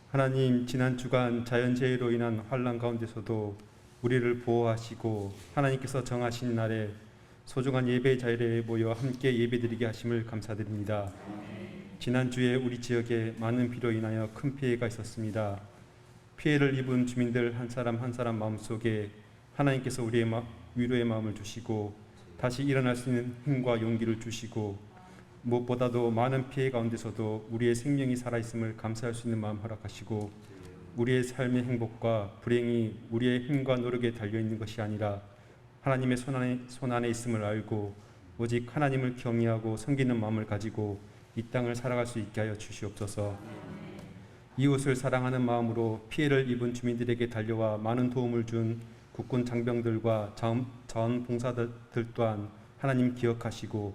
하나님, 지난 주간 자연재해로 인한 환난 가운데서도 우리를 보호하시고 하나님께서 정하신 날에 소중한 예배 자리에 모여 함께 예배드리게 하심을 감사드립니다. 지난주에 우리 지역에 많은 비로 인하여 큰 피해가 있었습니다. 피해를 입은 주민들 한 사람 한 사람 마음속에 하나님께서 우리의 위로의 마음을 주시고 다시 일어날 수 있는 힘과 용기를 주시고 무엇보다도 많은 피해 가운데서도 우리의 생명이 살아있음을 감사할 수 있는 마음 허락하시고 우리의 삶의 행복과 불행이 우리의 힘과 노력에 달려있는 것이 아니라 하나님의 손안에 있음을 알고 오직 하나님을 경외하고 섬기는 마음을 가지고 이 땅을 살아갈 수 있게 하여 주시옵소서. 이웃을 사랑하는 마음으로 피해를 입은 주민들에게 달려와 많은 도움을 준 국군 장병들과 자원봉사자들 또한 하나님 기억하시고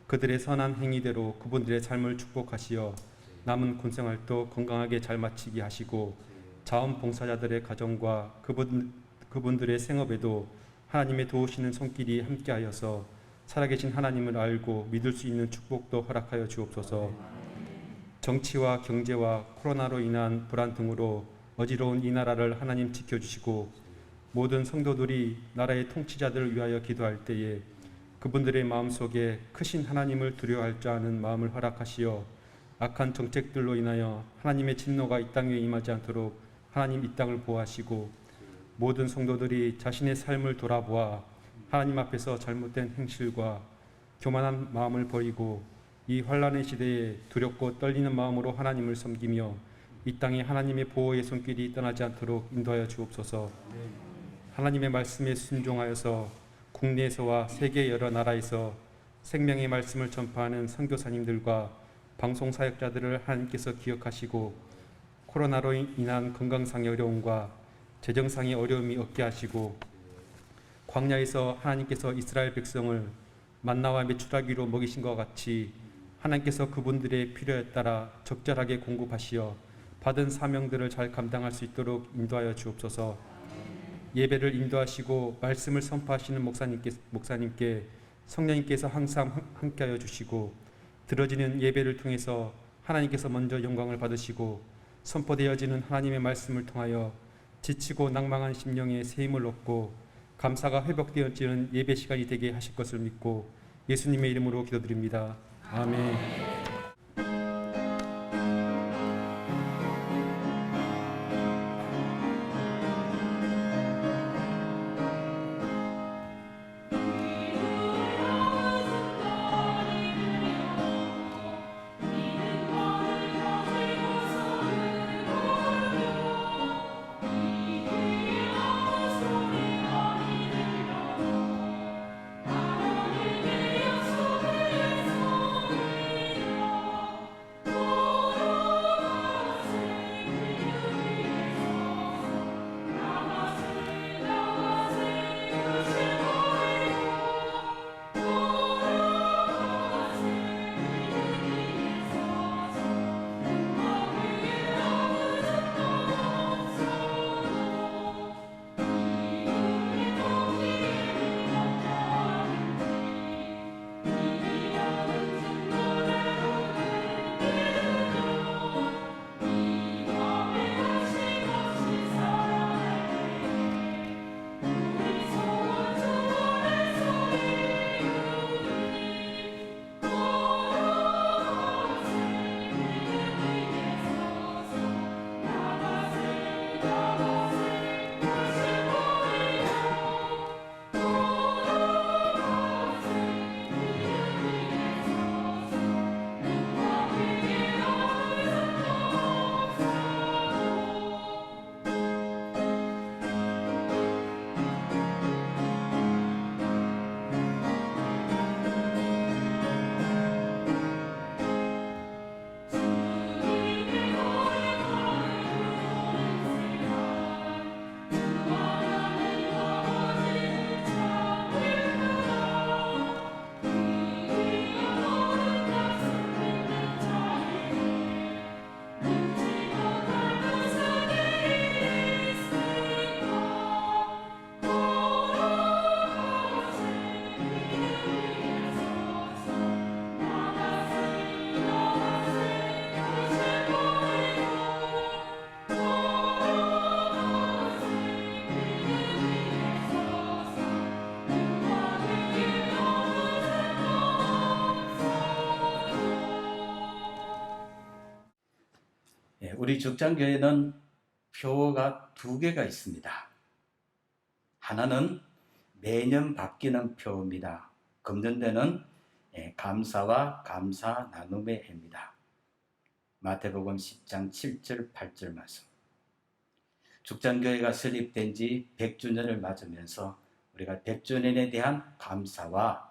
그들의 선한 행위대로 그분들의 삶을 축복하시어 남은 군생활도 건강하게 잘 마치게 하시고 자원봉사자들의 가정과 그분들의 생업에도 하나님의 도우시는 손길이 함께하여서 살아계신 하나님을 알고 믿을 수 있는 축복도 허락하여 주옵소서. 정치와 경제와 코로나로 인한 불안 등으로 어지러운 이 나라를 하나님 지켜주시고 모든 성도들이 나라의 통치자들을 위하여 기도할 때에 그분들의 마음속에 크신 하나님을 두려워할 줄 아는 마음을 허락하시어 악한 정책들로 인하여 하나님의 진노가 이 땅에 임하지 않도록 하나님 이 땅을 보호하시고 모든 성도들이 자신의 삶을 돌아보아 하나님 앞에서 잘못된 행실과 교만한 마음을 버리고 이 환난의 시대에 두렵고 떨리는 마음으로 하나님을 섬기며 이 땅에 하나님의 보호의 손길이 떠나지 않도록 인도하여 주옵소서. 하나님의 말씀에 순종하여서 국내에서와 세계 여러 나라에서 생명의 말씀을 전파하는 선교사님들과 방송사역자들을 하나님께서 기억하시고 코로나로 인한 건강상의 어려움과 재정상의 어려움이 없게 하시고 광야에서 하나님께서 이스라엘 백성을 만나와 메추라기로 먹이신 것 같이 하나님께서 그분들의 필요에 따라 적절하게 공급하시어 받은 사명들을 잘 감당할 수 있도록 인도하여 주옵소서. 예배를 인도하시고 말씀을 선포하시는 목사님께 성령님께서 항상 함께하여 주시고 들어지는 예배를 통해서 하나님께서 먼저 영광을 받으시고 선포되어지는 하나님의 말씀을 통하여 지치고 낭망한 심령에 새 힘을 얻고 감사가 회복되어지는 예배 시간이 되게 하실 것을 믿고 예수님의 이름으로 기도드립니다. 아멘. 우리 죽장교회는 표가 두 개가 있습니다. 하나는 매년 바뀌는 표입니다. 금년대는 감사와 감사 나눔의 해입니다. 마태복음 10장 7절 8절 말씀. 죽장교회가 설립된 지 100주년을 맞으면서 우리가 100주년에 대한 감사와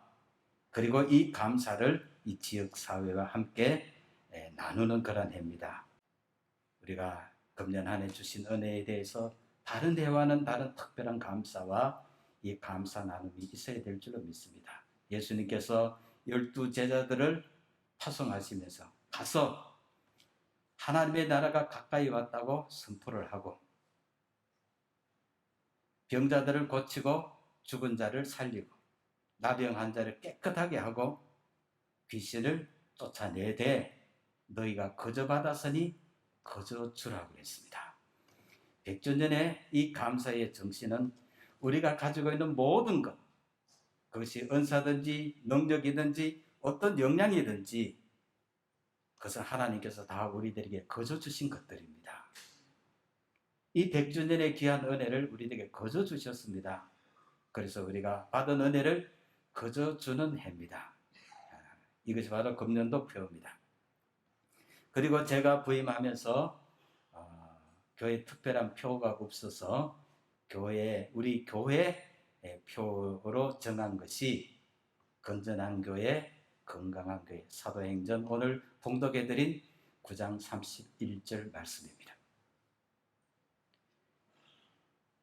그리고 이 감사를 이 지역사회와 함께 나누는 그런 해입니다. 우리가 금년 한 해 주신 은혜에 대해서 다른 해와는 다른 특별한 감사와 이 감사 나눔이 있어야 될 줄로 믿습니다. 예수님께서 12 제자들을 파송하시면서 가서 하나님의 나라가 가까이 왔다고 선포를 하고 병자들을 고치고 죽은 자를 살리고 나병 환자를 깨끗하게 하고 귀신을 쫓아내되 너희가 거저 받았으니 거저 주라고 했습니다. 100주년의 이 감사의 정신은 우리가 가지고 있는 모든 것, 그것이 은사든지 능력이든지 어떤 역량이든지 그것은 하나님께서 다 우리들에게 거저 주신 것들입니다. 이 100주년의 귀한 은혜를 우리에게 거저 주셨습니다. 그래서 우리가 받은 은혜를 거저 주는 해입니다. 이것이 바로 금년도 표입니다. 그리고 제가 부임하면서 교회 특별한 표가 없어서 우리 교회 표로 정한 것이 건전한 교회, 건강한 교회, 사도행전 오늘 봉독해드린 9장 31절 말씀입니다.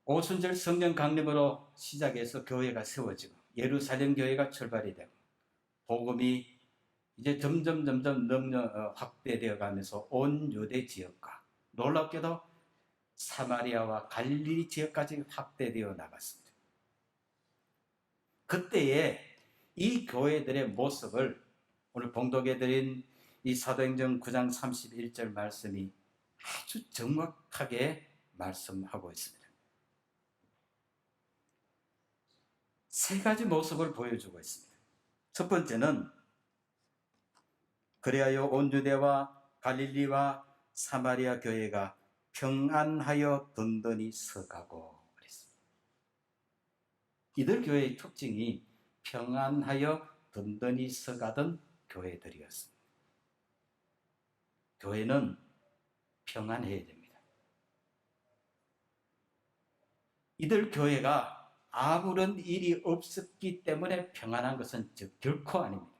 오순절 성령 강림으로 시작해서 교회가 세워지고 예루살렘 교회가 출발이 되고 복음이 이제 점점 확대되어 가면서 온 유대 지역과 놀랍게도 사마리아와 갈릴리 지역까지 확대되어 나갔습니다. 그때에 이 교회들의 모습을 오늘 봉독해드린 이 사도행전 9장 31절 말씀이 아주 정확하게 말씀하고 있습니다. 세 가지 모습을 보여주고 있습니다. 첫 번째는 그리하여 온 유대와 갈릴리와 사마리아 교회가 평안하여 든든히 서가고 그랬습니다. 이들 교회의 특징이 평안하여 든든히 서가던 교회들이었습니다. 교회는 평안해야 됩니다. 이들 교회가 아무런 일이 없었기 때문에 평안한 것은 결코 아닙니다.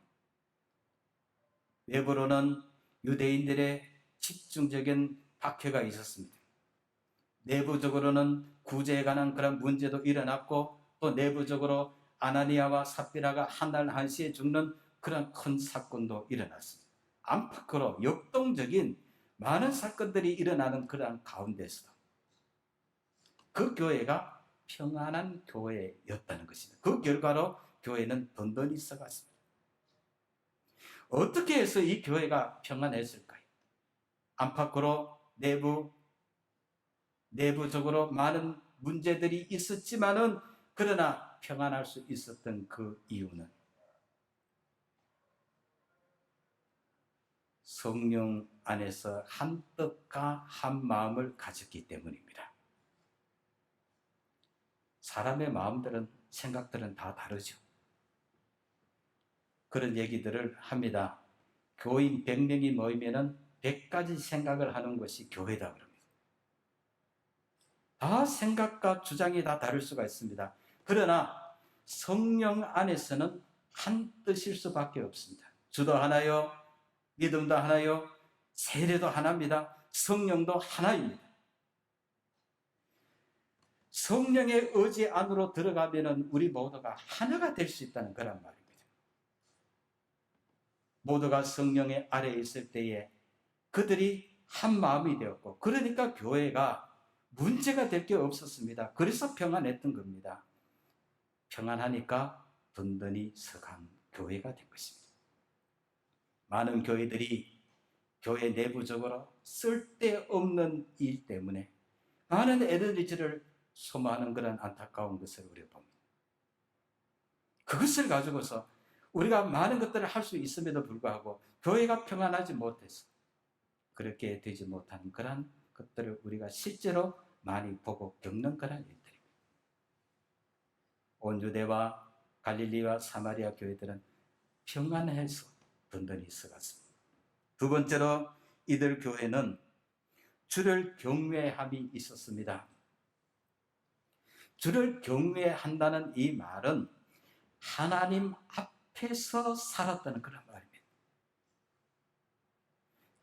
외부로는 유대인들의 집중적인 박해가 있었습니다. 내부적으로는 구제에 관한 그런 문제도 일어났고 또 내부적으로 아나니아와 삽비라가 한 날 한시에 죽는 그런 큰 사건도 일어났습니다. 안팎으로 역동적인 많은 사건들이 일어나는 그런 가운데서도 그 교회가 평안한 교회였다는 것입니다. 그 결과로 교회는 든든히 서갔습니다. 어떻게 해서 이 교회가 평안했을까요? 안팎으로 내부적으로 많은 문제들이 있었지만은 그러나 평안할 수 있었던 그 이유는 성령 안에서 한 뜻과 한 마음을 가졌기 때문입니다. 사람의 마음들은 생각들은 다 다르죠. 그런 얘기들을 합니다. 교인 100명이 모이면은 100가지 생각을 하는 것이 교회다 그럽니다. 다 생각과 주장이 다 다를 수가 있습니다. 그러나 성령 안에서는 한 뜻일 수밖에 없습니다. 주도 하나요, 믿음도 하나요, 세례도 하나입니다. 성령도 하나입니다. 성령의 의지 안으로 들어가면 우리 모두가 하나가 될 수 있다는 그런 말입니다. 모두가 성령의 아래에 있을 때에 그들이 한 마음이 되었고 그러니까 교회가 문제가 될 게 없었습니다. 그래서 평안했던 겁니다. 평안하니까 든든히 서간 교회가 된 것입니다. 많은 교회들이 교회 내부적으로 쓸데없는 일 때문에 많은 에너지를 소모하는 그런 안타까운 것을 우리가 봅니다. 그것을 가지고서 우리가 많은 것들을 할 수 있음에도 불구하고 교회가 평안하지 못해서 그렇게 되지 못하는 그런 것들을 우리가 실제로 많이 보고 겪는 그런 일들입니다. 온 유대와 갈릴리와 사마리아 교회들은 평안해서 든든히 서갔습니다. 두 번째로 이들 교회는 주를 경외함이 있었습니다. 주를 경외한다는 이 말은 하나님 앞에서 살았다는 그런 말입니다.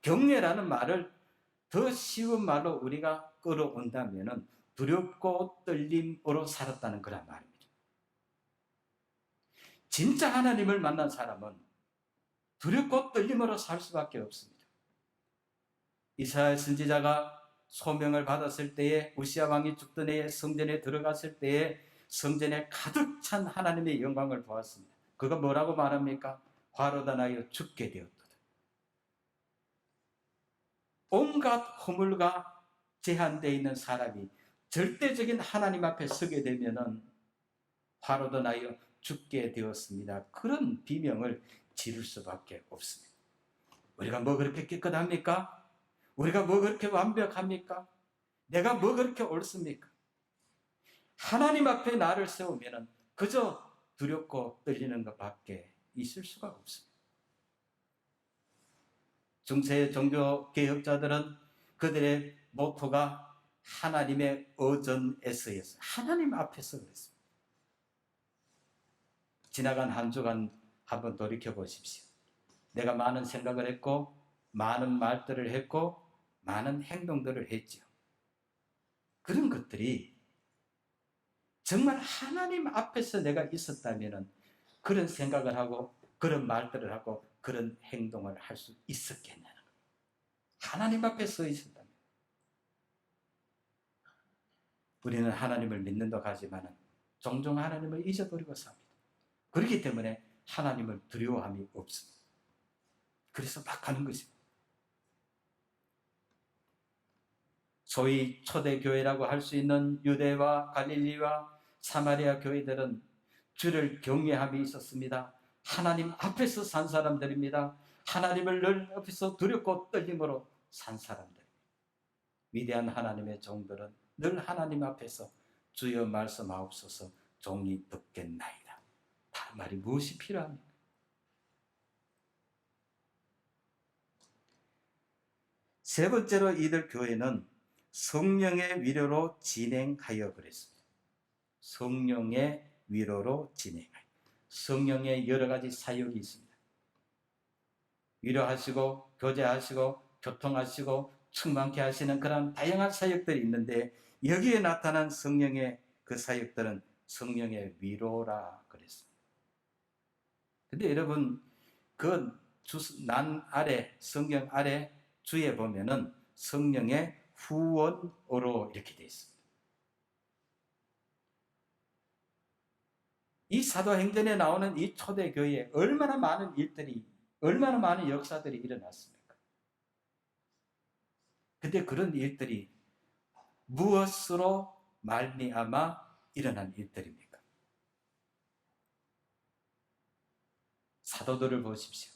경외라는 말을 더 쉬운 말로 우리가 끌어온다면 두렵고 떨림으로 살았다는 그런 말입니다. 진짜 하나님을 만난 사람은 두렵고 떨림으로 살 수밖에 없습니다. 이사야 선지자가 소명을 받았을 때에, 우시아 왕이 죽던 해에 성전에 들어갔을 때에 성전에 가득 찬 하나님의 영광을 보았습니다. 그가 뭐라고 말합니까? 화로다나여 죽게 되었도다. 온갖 허물과 제한되어 있는 사람이 절대적인 하나님 앞에 서게 되면은 화로다나여 죽게 되었습니다. 그런 비명을 지를 수밖에 없습니다. 우리가 뭐 그렇게 깨끗합니까? 우리가 뭐 그렇게 완벽합니까? 내가 뭐 그렇게 옳습니까? 하나님 앞에 나를 세우면 그저 두렵고 떨리는 것밖에 있을 수가 없습니다. 중세 종교 개혁자들은 그들의 모토가 하나님의 어전에서였어요. 하나님 앞에서 그랬습니다. 지나간 한 주간 한번 돌이켜 보십시오. 내가 많은 생각을 했고, 많은 말들을 했고, 많은 행동들을 했죠. 그런 것들이 정말 하나님 앞에서 내가 있었다면 그런 생각을 하고, 그런 말들을 하고, 그런 행동을 할 수 있었겠냐는 거예요. 하나님 앞에 서 있었다면. 우리는 하나님을 믿는다고 하지만 종종 하나님을 잊어버리고 삽니다. 그렇기 때문에 하나님을 두려워함이 없습니다. 그래서 막 가는 것입니다. 소위 초대교회라고 할 수 있는 유대와 갈릴리와 사마리아 교회들은 주를 경외함이 있었습니다. 하나님 앞에서 산 사람들입니다. 하나님을 늘 앞에서 두렵고 떨림으로 산 사람들. 위대한 하나님의 종들은 늘 하나님 앞에서 주여 말씀하옵소서 종이 듣겠나이다. 다른 말이 무엇이 필요합니까? 세 번째로 이들 교회는 성령의 위로로 진행하여 그랬습니다. 성령의 위로로 진행하여. 성령의 여러 가지 사역이 있습니다. 위로하시고 교제하시고 교통하시고 충만케 하시는 그런 다양한 사역들이 있는데 여기에 나타난 성령의 그 사역들은 성령의 위로라 그랬습니다. 근데 여러분 그 난 아래 성경 아래 주에 보면은 성령의 후원으로 이렇게 되어 있습니다. 이 사도행전에 나오는 이 초대교회에 얼마나 많은 일들이, 얼마나 많은 역사들이 일어났습니까? 근데 그런 일들이 무엇으로 말미암아 일어난 일들입니까? 사도들을 보십시오.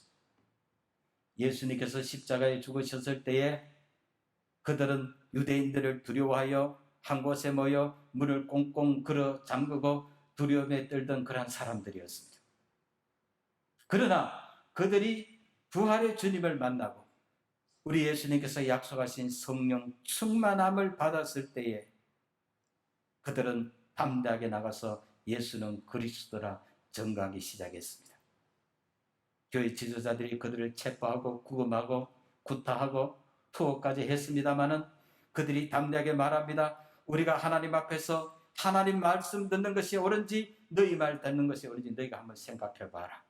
예수님께서 십자가에 죽으셨을 때에 그들은 유대인들을 두려워하여 한 곳에 모여 문을 꽁꽁 걸어 잠그고 두려움에 떨던 그러한 사람들이었습니다. 그러나 그들이 부활의 주님을 만나고 우리 예수님께서 약속하신 성령 충만함을 받았을 때에 그들은 담대하게 나가서 예수는 그리스도라 증거하기 시작했습니다. 교회 지도자들이 그들을 체포하고 구금하고 구타하고 투옥까지 했습니다마는 그들이 담대하게 말합니다. 우리가 하나님 앞에서 하나님 말씀 듣는 것이 옳은지 너희 말 듣는 것이 옳은지 너희가 한번 생각해 봐라.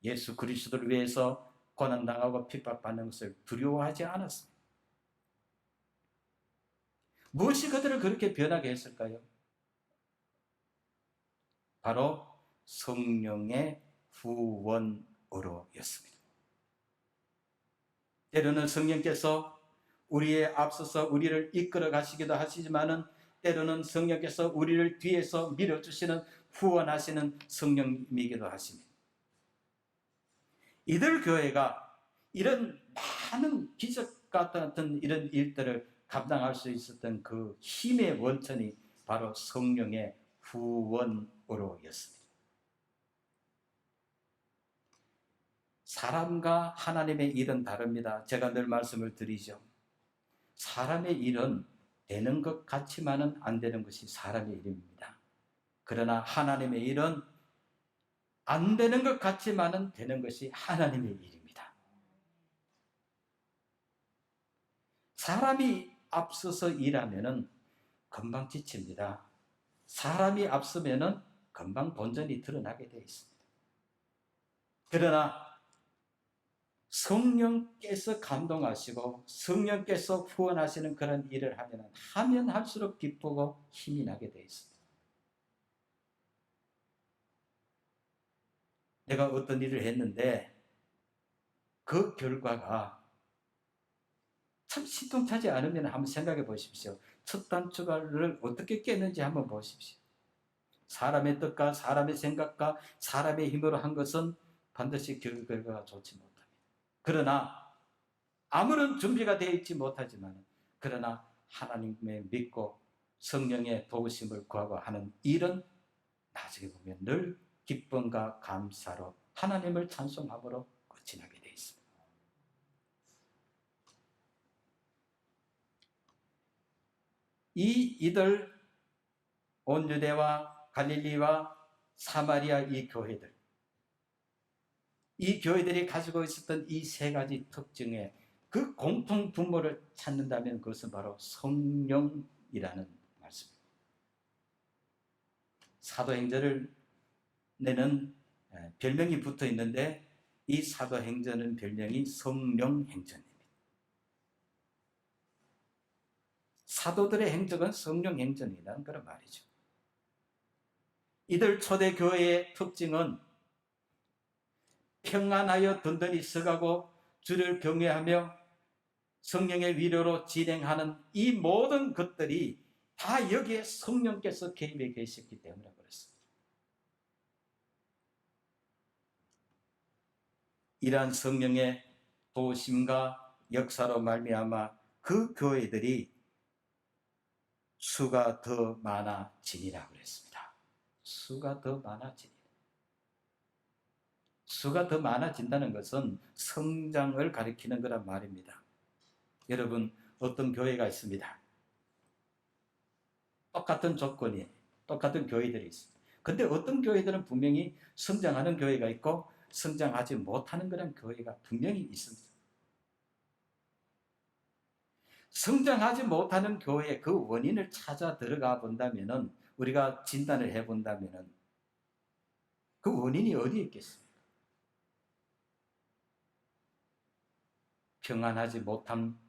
예수 그리스도를 위해서 고난당하고 핍박받는 것을 두려워하지 않았습니다. 무엇이 그들을 그렇게 변하게 했을까요? 바로 성령의 후원으로였습니다. 때로는 성령께서 우리에 앞서서 우리를 이끌어 가시기도 하시지만은 때로는 성령께서 우리를 뒤에서 밀어주시는 후원하시는 성령님이기도 하십니다. 이들 교회가 이런 많은 기적 같은 이런 일들을 감당할 수 있었던 그 힘의 원천이 바로 성령의 후원으로였습니다. 사람과 하나님의 일은 다릅니다. 제가 늘 말씀을 드리죠. 사람의 일은 되는 것 같지만은 안 되는 것이 사람의 일입니다. 그러나 하나님의 일은 안 되는 것 같지만은 되는 것이 하나님의 일입니다. 사람이 앞서서 일하면은 금방 지칩니다. 사람이 앞서면은 금방 본전이 드러나게 되어 있습니다. 그러나 성령께서 감동하시고 성령께서 후원하시는 그런 일을 하면 할수록 기쁘고 힘이 나게 되어 있습니다. 내가 어떤 일을 했는데 그 결과가 참 신통하지 않으면 한번 생각해 보십시오. 첫 단추를 어떻게 깼는지 한번 보십시오. 사람의 뜻과 사람의 생각과 사람의 힘으로 한 것은 반드시 결과가 좋지 못합니다. 그러나 아무런 준비가 되어 있지 못하지만 그러나 하나님의 믿고 성령의 도우심을 구하고 하는 일은 나중에 보면 늘 기쁨과 감사로 하나님을 찬송함으로 끝이 나게 되어 있습니다. 이들 온 유대와 갈릴리와 사마리아 이 교회들이 가지고 있었던 이 세 가지 특징의 그 공통 분모를 찾는다면 그것은 바로 성령이라는 말씀입니다. 사도행전을 내는 별명이 붙어 있는데 이 사도행전은 별명이 성령행전입니다. 사도들의 행적은 성령행전이라는 그런 말이죠. 이들 초대교회의 특징은 평안하여 든든히 서가고 주를 경외하며 성령의 위로로 진행하는 이 모든 것들이 다 여기에 성령께서 개입해 계셨기 때문에 그렇습니다. 이러한 성령의 도심과 역사로 말미암아 그 교회들이 수가 더 많아지니라 그랬습니다. 수가 더 많아지니라. 수가 더 많아진다는 것은 성장을 가리키는 거란 말입니다. 여러분, 어떤 교회가 있습니다. 똑같은 조건이, 똑같은 교회들이 있습니다. 근데 어떤 교회들은 분명히 성장하는 교회가 있고 성장하지 못하는 그런 교회가 분명히 있습니다. 성장하지 못하는 교회의 그 원인을 찾아 들어가 본다면은, 우리가 진단을 해 본다면은 그 원인이 어디에 있겠습니까? 평안하지 못함,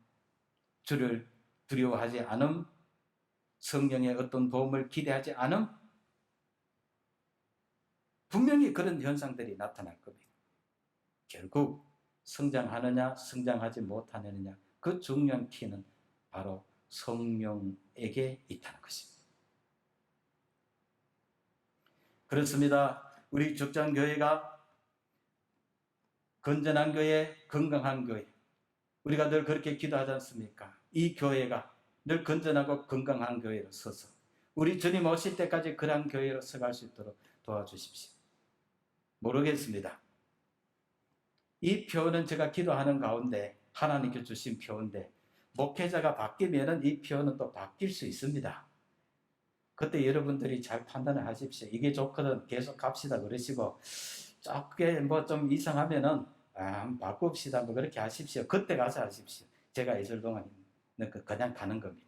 주를 두려워하지 않음, 성령의 어떤 도움을 기대하지 않음, 분명히 그런 현상들이 나타날 겁니다. 결국 성장하느냐 성장하지 못하느냐, 그 중요한 키는 바로 성령에게 있다는 것입니다. 그렇습니다. 우리 죽장교회가 건전한 교회, 건강한 교회, 우리가 늘 그렇게 기도하지 않습니까? 이 교회가 늘 건전하고 건강한 교회로 서서 우리 주님 오실 때까지 그러한 교회로 서갈 수 있도록 도와주십시오. 모르겠습니다. 이 표는 제가 기도하는 가운데 하나님께 주신 표인데, 목회자가 바뀌면 이 표는 또 바뀔 수 있습니다. 그때 여러분들이 잘 판단을 하십시오. 이게 좋거든 계속 갑시다 그러시고, 조금 뭐 좀 이상하면은 한번 바꿉시다 뭐 그렇게 하십시오. 그때 가서 하십시오. 제가 있을 동안 그냥 가는 겁니다.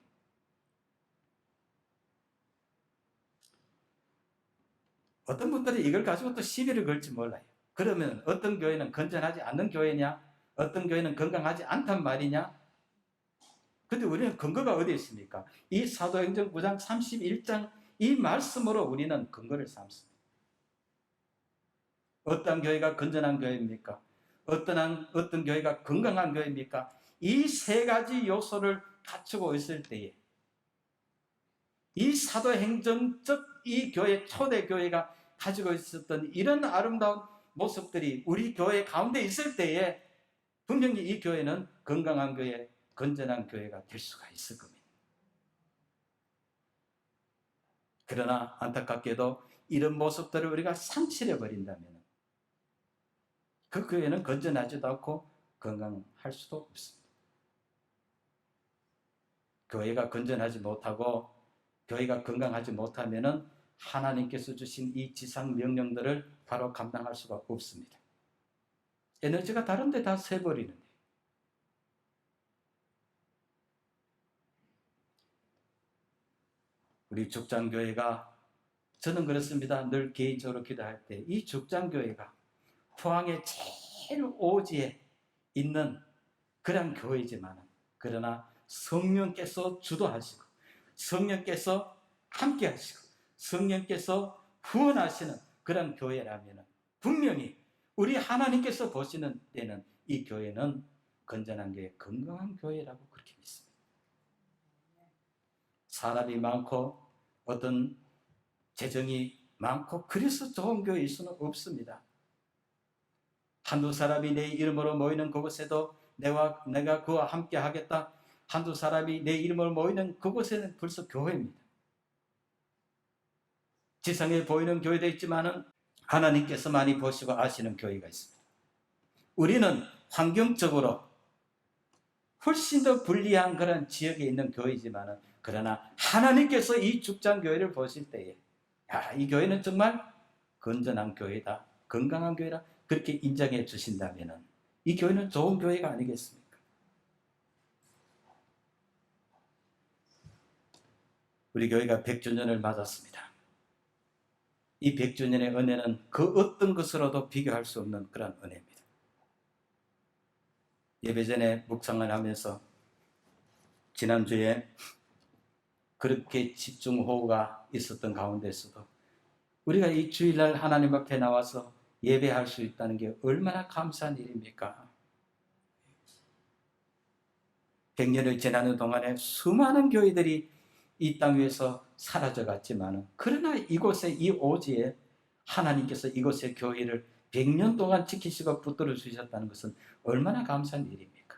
어떤 분들이 이걸 가지고 또 시비를 걸지 몰라요. 그러면 어떤 교회는 건전하지 않는 교회냐, 어떤 교회는 건강하지 않단 말이냐. 근데 우리는 근거가 어디에 있습니까? 이 사도행전 9장 31장 이 말씀으로 우리는 근거를 삼습니다. 어떤 교회가 건전한 교회입니까? 어떤 교회가 건강한 교회입니까? 이 세 가지 요소를 갖추고 있을 때에 이 사도행전적 이 교회, 초대교회가 가지고 있었던 이런 아름다운 모습들이 우리 교회 가운데 있을 때에 분명히 이 교회는 건강한 교회, 건전한 교회가 될 수가 있을 겁니다. 그러나 안타깝게도 이런 모습들을 우리가 상실해 버린다면 그 교회는 건전하지도 않고 건강할 수도 없습니다. 교회가 건전하지 못하고 교회가 건강하지 못하면 하나님께서 주신 이 지상 명령들을 바로 감당할 수가 없습니다. 에너지가 다른 데 다 새버리는데, 우리 죽장교회가, 저는 그렇습니다. 늘 개인적으로 기도할 때 이 죽장교회가 포항의 제일 오지에 있는 그런 교회지만, 그러나 성령께서 주도하시고 성령께서 함께 하시고 성령께서 후원하시는 그런 교회라면 분명히 우리 하나님께서 보시는 때는 이 교회는 건전한 교회, 건강한 교회라고 그렇게 믿습니다. 사람이 많고 어떤 재정이 많고 그래서 좋은 교회일 수는 없습니다. 한두 사람이 내 이름으로 모이는 그곳에도 내가 그와 함께 하겠다. 한두 사람이 내 이름으로 모이는 그곳에는 벌써 교회입니다. 지상에 보이는 교회도 있지만은 하나님께서 많이 보시고 아시는 교회가 있습니다. 우리는 환경적으로 훨씬 더 불리한 그런 지역에 있는 교회이지만은, 그러나 하나님께서 이 죽장교회를 보실 때에 이 교회는 정말 건전한 교회다, 건강한 교회다, 그렇게 인정해 주신다면 이 교회는 좋은 교회가 아니겠습니까? 우리 교회가 100주년을 맞았습니다. 이 100주년의 은혜는 그 어떤 것으로도 비교할 수 없는 그런 은혜입니다. 예배 전에 묵상을 하면서 지난주에 그렇게 집중호우가 있었던 가운데서도 우리가 이 주일날 하나님 앞에 나와서 예배할 수 있다는 게 얼마나 감사한 일입니까? 100년을 지나는 동안에 수많은 교회들이 이 땅 위에서 사라져 갔지만, 그러나 이곳에, 이 오지에 하나님께서 이곳의 교회를 100년 동안 지키시고 붙들어 주셨다는 것은 얼마나 감사한 일입니까?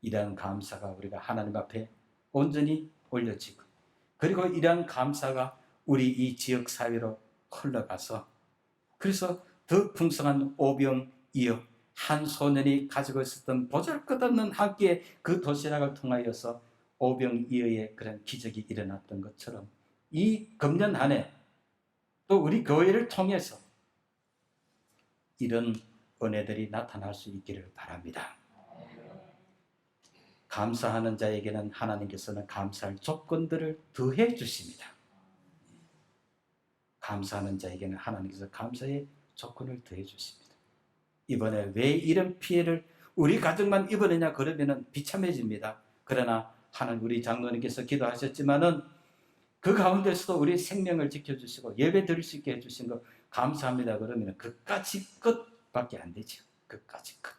이러한 감사가 우리가 하나님 앞에 온전히 올려지고, 그리고 이러한 감사가 우리 이 지역 사회로 흘러가서, 그래서 더 풍성한 오병이어 한 소년이 가지고 있었던 보잘것없는 한 끼의 그 도시락을 통하여서 오병이어의 그런 기적이 일어났던 것처럼 이 금년 한 해 또 우리 교회를 통해서 이런 은혜들이 나타날 수 있기를 바랍니다. 감사하는 자에게는 하나님께서는 감사할 조건들을 더해 주십니다. 감사하는 자에게는 하나님께서 감사의 조건을 더해 주십니다. 이번에 왜 이런 피해를 우리 가족만 입었느냐 그러면 비참해집니다. 그러나 하나님, 우리 장로님께서 기도하셨지만은 그 가운데서도 우리 생명을 지켜주시고 예배 드릴 수 있게 해주신 거 감사합니다. 그러면 그까지 끝밖에 안 되죠. 그까지 끝.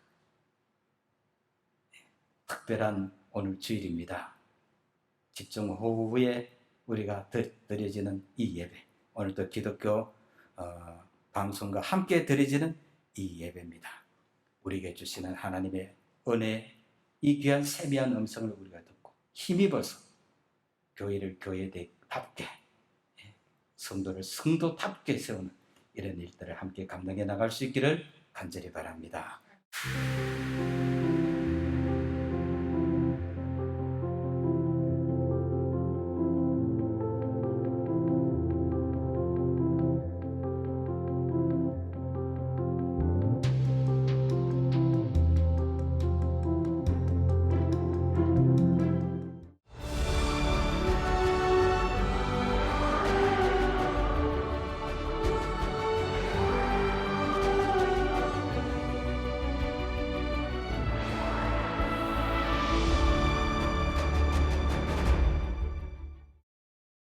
특별한 오늘 주일입니다. 집중호우 후에 우리가 드려지는 이 예배, 오늘도 기독교 방송과 함께 드려지는 이 예배입니다. 우리에게 주시는 하나님의 은혜, 이 귀한 세미한 음성을 우리가 듣고 힘입어서 교회를 교회답게, 성도를 성도답게 세우는 이런 일들을 함께 감당해 나갈 수 있기를 간절히 바랍니다.